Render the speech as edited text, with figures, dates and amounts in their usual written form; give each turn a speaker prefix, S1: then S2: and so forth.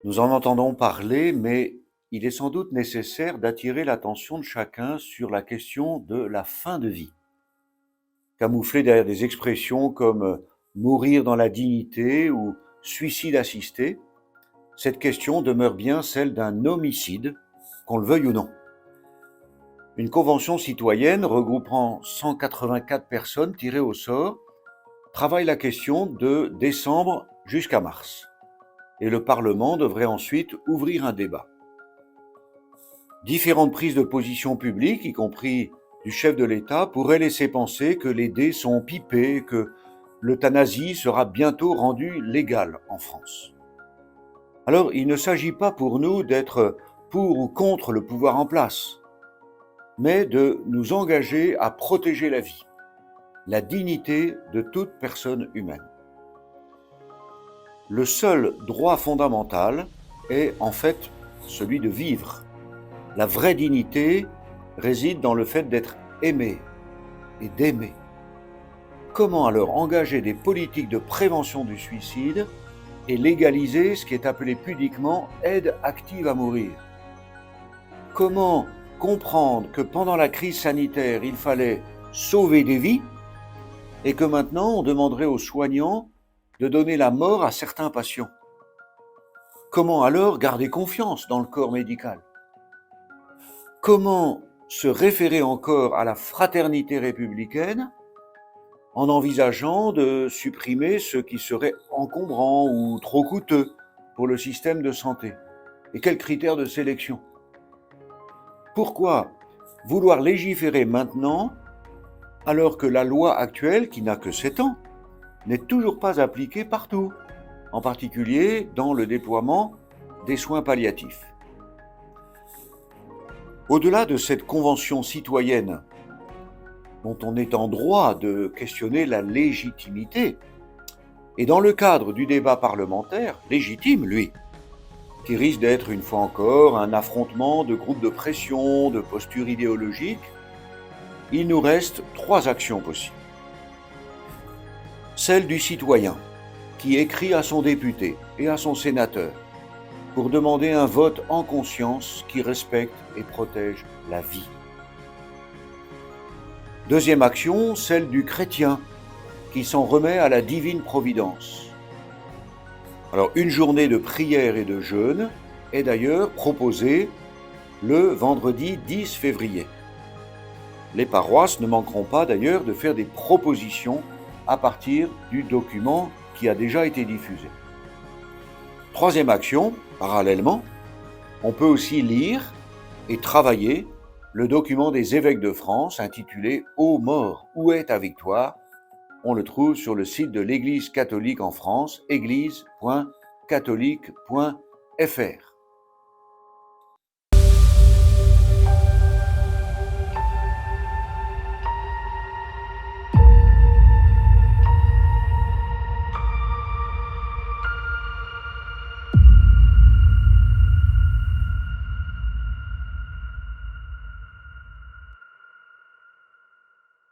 S1: Nous en entendons parler, mais il est sans doute nécessaire d'attirer l'attention de chacun sur la question de la fin de vie. Camouflée derrière des expressions comme mourir dans la dignité ou suicide assisté, cette question demeure bien celle d'un homicide, qu'on le veuille ou non. Une convention citoyenne regroupant 184 personnes tirées au sort travaille la question de décembre jusqu'à mars. Et le Parlement devrait ensuite ouvrir un débat. Différentes prises de position publiques, y compris du chef de l'État, pourraient laisser penser que les dés sont pipés, que l'euthanasie sera bientôt rendue légale en France. Alors, il ne s'agit pas pour nous d'être pour ou contre le pouvoir en place, mais de nous engager à protéger la vie, la dignité de toute personne humaine. Le seul droit fondamental est en fait celui de vivre. La vraie dignité réside dans le fait d'être aimé et d'aimer. Comment alors engager des politiques de prévention du suicide et légaliser ce qui est appelé pudiquement aide active à mourir? Comment comprendre que pendant la crise sanitaire, il fallait sauver des vies et que maintenant on demanderait aux soignants de donner la mort à certains patients? Comment alors garder confiance dans le corps médical? Comment se référer encore à la fraternité républicaine en envisageant de supprimer ce qui serait encombrant ou trop coûteux pour le système de santé? Et quels critères de sélection? Pourquoi vouloir légiférer maintenant alors que la loi actuelle, qui n'a que 7 ans, n'est toujours pas appliquée partout, en particulier dans le déploiement des soins palliatifs? Au-delà de cette convention citoyenne dont on est en droit de questionner la légitimité, et dans le cadre du débat parlementaire, légitime lui, qui risque d'être une fois encore un affrontement de groupes de pression, de postures idéologiques, il nous reste 3 actions possibles. Celle du citoyen, qui écrit à son député et à son sénateur pour demander un vote en conscience qui respecte et protège la vie. Deuxième action, celle du chrétien, qui s'en remet à la divine providence. Alors, une journée de prière et de jeûne est d'ailleurs proposée le vendredi 10 février. Les paroisses ne manqueront pas d'ailleurs de faire des propositions à partir du document qui a déjà été diffusé. Troisième action, parallèlement, on peut aussi lire et travailler le document des évêques de France intitulé « Ô mort, où est ta victoire ?» On le trouve sur le site de l'Église catholique en France, église.catholique.fr.